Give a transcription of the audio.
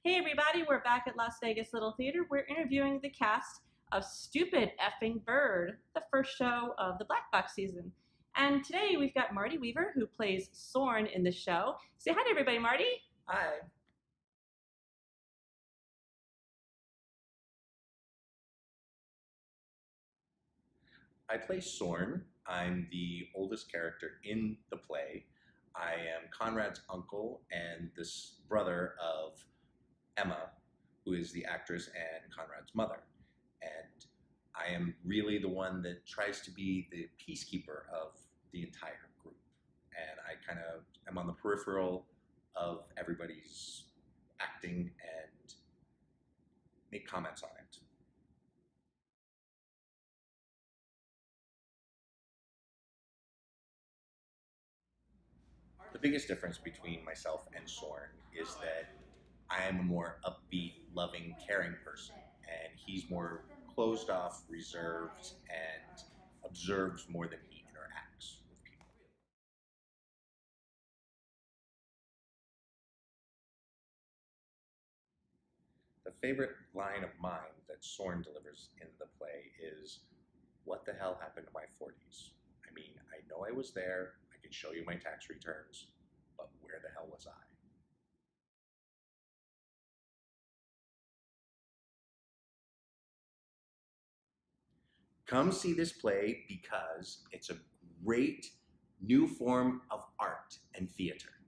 Hey everybody, we're back at Las Vegas Little Theater. We're interviewing the cast of Stupid Effing Bird, the first show of the Black Box season. And today we've got Marty Weaver, who plays Sorn in the show. Say hi to everybody, Marty. Hi. I play Sorn. I'm the oldest character in the play. I am Conrad's uncle and this brother of Emma, who is the actress and Conrad's mother. And I am really the one that tries to be the peacekeeper of the entire group. And I kind of am on the peripheral of everybody's acting and make comments on it. The biggest difference between myself and Sorn is that I am a more upbeat, loving, caring person, and he's more closed off, reserved, and observes more than he interacts with people. The favorite line of mine that Sorn delivers in the play is, "What the hell happened to my 40s? I mean, I know I was there, I can show you my tax returns, but where the hell was I?" Come see this play because it's a great new form of art and theater.